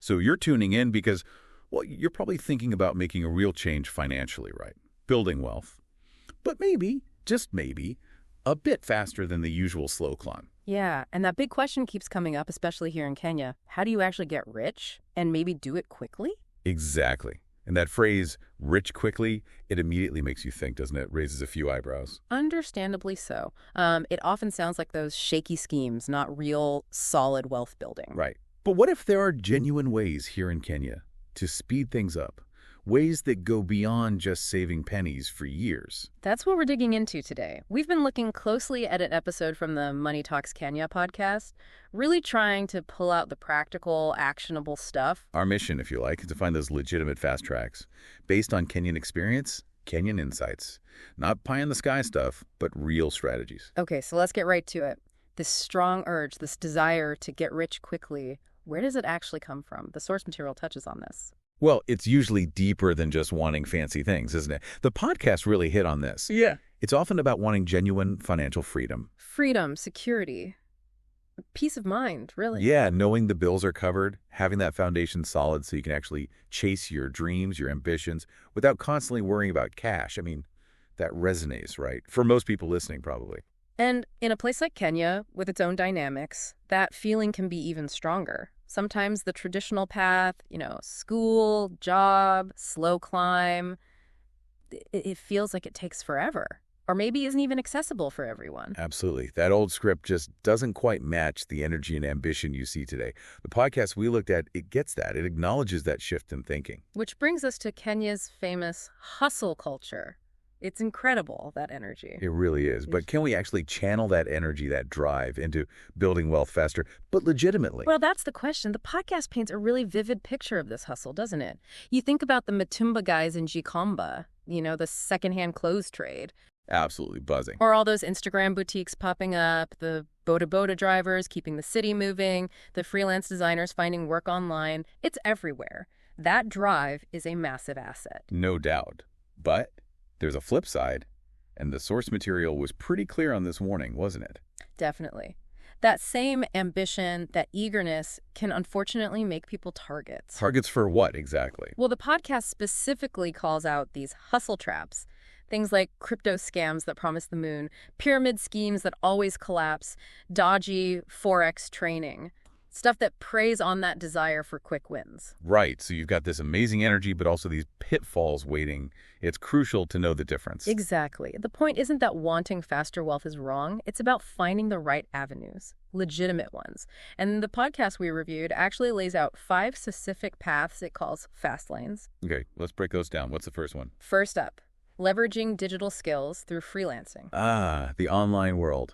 So you're tuning in because, well, you're probably thinking about making a real change financially, right? Building wealth. But maybe, just maybe, a bit faster than the usual slow climb. Yeah, and that big question keeps coming up, especially here in Kenya. How do you actually get rich and maybe do it quickly? Exactly. And that phrase, rich quickly, it immediately makes you think, doesn't it? Raises a few eyebrows. Understandably so. It often sounds like those shaky schemes, not real, solid wealth building. Right. But what if there are genuine ways here in Kenya to speed things up? Ways that go beyond just saving pennies for years. That's what we're digging into today. We've been looking closely at an episode from the Money Talks Kenya podcast, really trying to pull out the practical, actionable stuff. Our mission, if you like, is to find those legitimate fast tracks based on Kenyan experience, Kenyan insights. Not pie-in-the-sky stuff, but real strategies. Okay, so let's get right to it. This strong urge, this desire to get rich quickly, where does it actually come from? The source material touches on this. Well, it's usually deeper than just wanting fancy things, isn't it? The podcast really hit on this. Yeah. It's often about wanting genuine financial freedom. Freedom, security, peace of mind, really. Yeah, knowing the bills are covered, having that foundation solid so you can actually chase your dreams, your ambitions, without constantly worrying about cash. I mean, that resonates, right? For most people listening, probably. And in a place like Kenya, with its own dynamics, that feeling can be even stronger. Sometimes the traditional path, school, job, slow climb, it feels like it takes forever, or maybe isn't even accessible for everyone. Absolutely. That old script just doesn't quite match the energy and ambition you see today. The podcast we looked at, it gets that. It acknowledges that shift in thinking. Which brings us to Kenya's famous hustle culture. It's incredible, that energy. It really is. But can we actually channel that energy, that drive, into building wealth faster, but legitimately? Well, that's the question. The podcast paints a really vivid picture of this hustle, doesn't it? You think about the Matumba guys in Gikomba, the secondhand clothes trade. Absolutely buzzing. Or all those Instagram boutiques popping up, the boda drivers keeping the city moving, the freelance designers finding work online. It's everywhere. That drive is a massive asset. No doubt. But there's a flip side, and the source material was pretty clear on this warning, wasn't it? Definitely. That same ambition, that eagerness can unfortunately make people targets. Targets for what exactly? Well, the podcast specifically calls out these hustle traps. Things like crypto scams that promise the moon, pyramid schemes that always collapse, dodgy Forex training. Stuff that preys on that desire for quick wins. Right. So you've got this amazing energy, but also these pitfalls waiting. It's crucial to know the difference. Exactly. The point isn't that wanting faster wealth is wrong. It's about finding the right avenues, legitimate ones. And the podcast we reviewed actually lays out 5 specific paths it calls fast lanes. Okay, let's break those down. What's the first one? First up, leveraging digital skills through freelancing. Ah, the online world.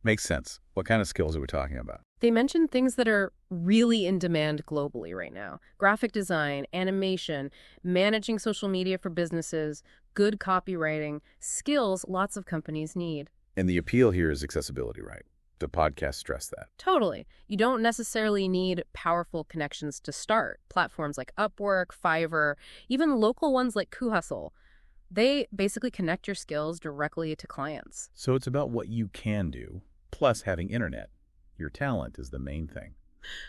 Makes sense. What kind of skills are we talking about? They mentioned things that are really in demand globally right now. Graphic design, animation, managing social media for businesses, good copywriting, skills lots of companies need. And the appeal here is accessibility, right? The podcast stressed that. Totally. You don't necessarily need powerful connections to start. Platforms like Upwork, Fiverr, even local ones like KuHustle, they basically connect your skills directly to clients. So it's about what you can do, plus having internet. Your talent is the main thing.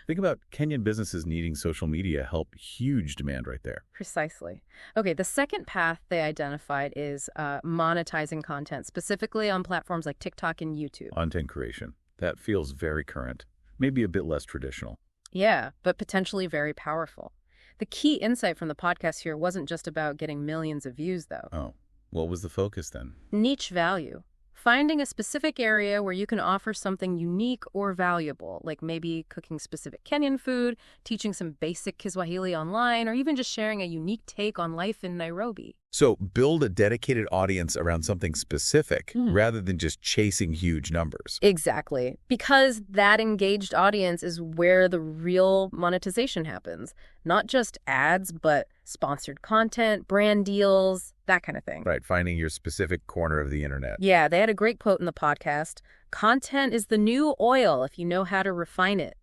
Think about Kenyan businesses needing social media help. Huge demand right there. Precisely. Okay, the second path they identified is monetizing content, specifically on platforms like TikTok and YouTube. Content creation. That feels very current. Maybe a bit less traditional. Yeah, but potentially very powerful. The key insight from the podcast here wasn't just about getting millions of views, though. Oh, what was the focus then? Niche value. Finding a specific area where you can offer something unique or valuable, like maybe cooking specific Kenyan food, teaching some basic Kiswahili online, or even just sharing a unique take on life in Nairobi. So build a dedicated audience around something specific rather than just chasing huge numbers. Exactly. Because that engaged audience is where the real monetization happens. Not just ads, but sponsored content, brand deals, that kind of thing. Right, finding your specific corner of the internet. Yeah, they had a great quote in the podcast. Content is the new oil if you know how to refine it.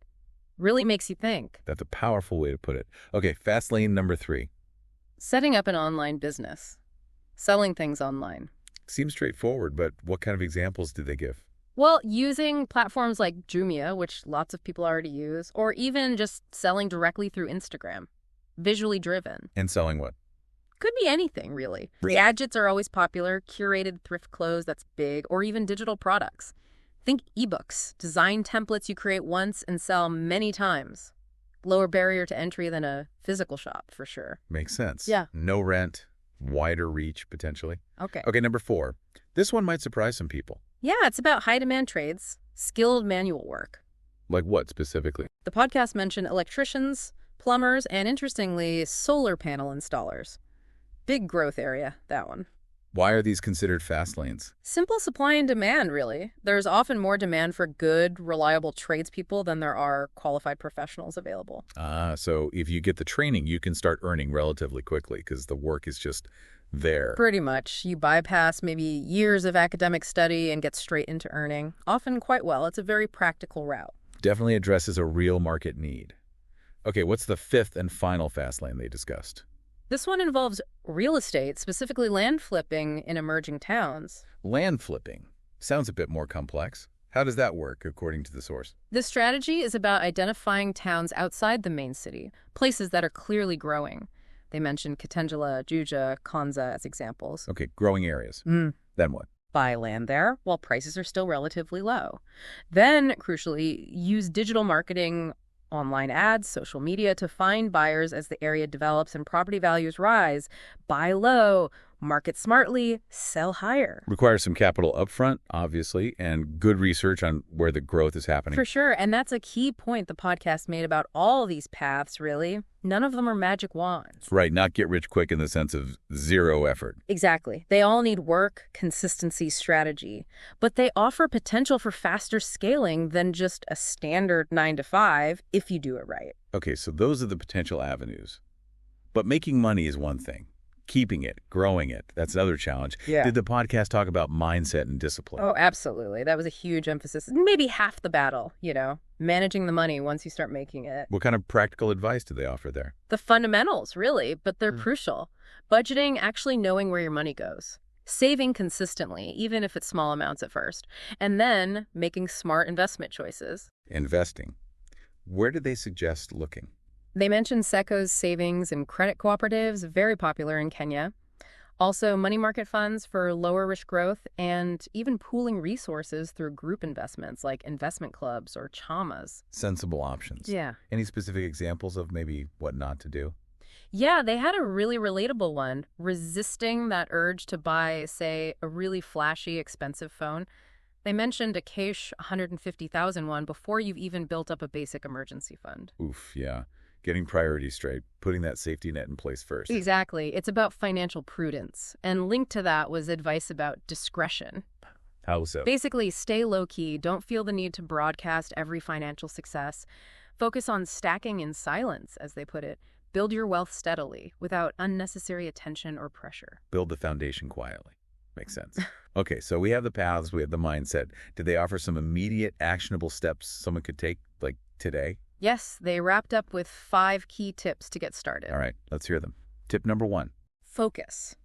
Really makes you think. That's a powerful way to put it. Okay, fast lane number 3. Setting up an online business. Selling things online. Seems straightforward, but what kind of examples did they give? Well, using platforms like Jumia, which lots of people already use, or even just selling directly through Instagram. Visually driven. And selling what? Could be anything, really. Gadgets are always popular, curated thrift clothes, that's big, or even digital products. Think ebooks, design templates you create once and sell many times. Lower barrier to entry than a physical shop, for sure. Makes sense. Yeah. No rent, wider reach, potentially. Okay. Okay, number 4. This one might surprise some people. Yeah, it's about high-demand trades, skilled manual work. Like what specifically? The podcast mentioned electricians, plumbers, and interestingly, solar panel installers. Big growth area, that one. Why are these considered fast lanes? Simple supply and demand, really. There's often more demand for good, reliable tradespeople than there are qualified professionals available. So if you get the training, you can start earning relatively quickly because the work is just there. Pretty much. You bypass maybe years of academic study and get straight into earning, often quite well. It's a very practical route. Definitely addresses a real market need. Okay, what's the 5th and final fast lane they discussed? This one involves real estate, specifically land flipping in emerging towns. Land flipping. Sounds a bit more complex. How does that work, according to the source? This strategy is about identifying towns outside the main city, places that are clearly growing. They mentioned Kitengela, Juja, Kanza as examples. Okay, growing areas. Then what? Buy land there while prices are still relatively low. Then, crucially, use digital marketing, online ads, social media to find buyers as the area develops and property values rise. Buy low, market smartly, sell higher. Requires some capital upfront, obviously, and good research on where the growth is happening. For sure, and that's a key point the podcast made about all these paths, really. None of them are magic wands. Right, not get rich quick in the sense of zero effort. Exactly. They all need work, consistency, strategy. But they offer potential for faster scaling than just a standard 9 to 5 if you do it right. Okay, so those are the potential avenues. But making money is one thing. Keeping it, growing it, that's another challenge. Yeah. Did the podcast talk about mindset and discipline? Oh, absolutely. That was a huge emphasis. Maybe half the battle, managing the money once you start making it. What kind of practical advice do they offer there? The fundamentals, really, but they're crucial. Budgeting, actually knowing where your money goes. Saving consistently, even if it's small amounts at first. And then making smart investment choices. Investing. Where do they suggest looking? They mentioned SECO's savings and credit cooperatives, very popular in Kenya. Also, money market funds for lower risk growth, and even pooling resources through group investments like investment clubs or chamas. Sensible options. Yeah. Any specific examples of maybe what not to do? Yeah, they had a really relatable one. Resisting that urge to buy, say, a really flashy, expensive phone. They mentioned a cash 150,000 one before you've even built up a basic emergency fund. Oof, yeah. Getting priorities straight, putting that safety net in place first. Exactly. It's about financial prudence. And linked to that was advice about discretion. How so? Basically, stay low-key. Don't feel the need to broadcast every financial success. Focus on stacking in silence, as they put it. Build your wealth steadily, without unnecessary attention or pressure. Build the foundation quietly. Makes sense. Okay, so we have the paths, we have the mindset. Did they offer some immediate, actionable steps someone could take, like today? Yes, they wrapped up with 5 key tips to get started. All right, let's hear them. Tip number 1. Focus.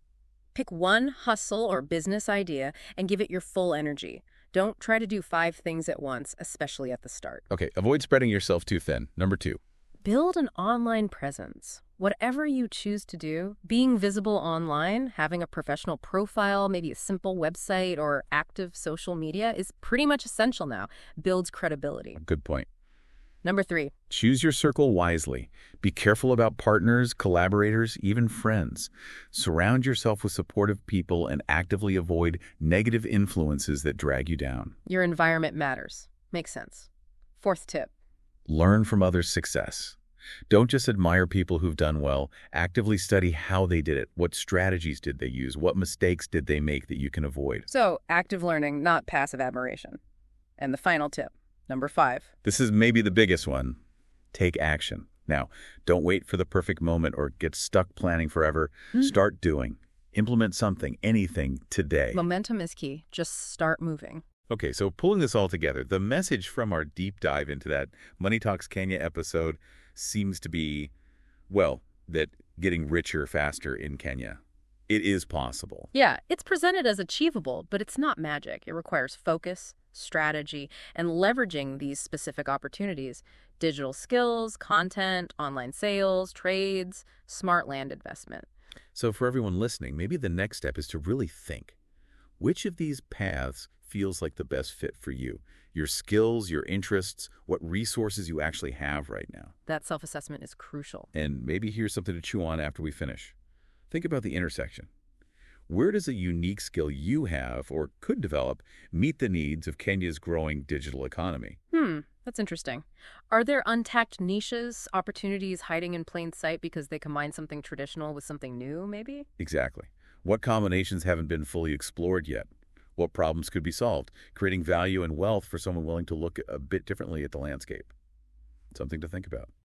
Pick one hustle or business idea and give it your full energy. Don't try to do 5 things at once, especially at the start. Okay, avoid spreading yourself too thin. Number 2. Build an online presence. Whatever you choose to do, being visible online, having a professional profile, maybe a simple website or active social media is pretty much essential now. Builds credibility. Good point. Number 3. Choose your circle wisely. Be careful about partners, collaborators, even friends. Surround yourself with supportive people and actively avoid negative influences that drag you down. Your environment matters. Makes sense. 4th tip. Learn from others' success. Don't just admire people who've done well. Actively study how they did it. What strategies did they use? What mistakes did they make that you can avoid? So, active learning, not passive admiration. And the final tip. Number 5. This is maybe the biggest one. Take action. Now, don't wait for the perfect moment or get stuck planning forever. Start doing. Implement something, anything, today. Momentum is key. Just start moving. Okay, so pulling this all together, the message from our deep dive into that Money Talks Kenya episode seems to be, well, that getting richer faster in Kenya. It is possible. Yeah, it's presented as achievable, but it's not magic. It requires focus, strategy, and leveraging these specific opportunities. Digital skills, content, online sales, trades, smart land investment. So for everyone listening, maybe the next step is to really think. Which of these paths feels like the best fit for you? Your skills, your interests, what resources you actually have right now. That self-assessment is crucial. And maybe here's something to chew on after we finish. Think about the intersection. Where does a unique skill you have or could develop meet the needs of Kenya's growing digital economy? That's interesting. Are there untapped niches, opportunities hiding in plain sight because they combine something traditional with something new, maybe? Exactly. What combinations haven't been fully explored yet? What problems could be solved, creating value and wealth for someone willing to look a bit differently at the landscape? Something to think about.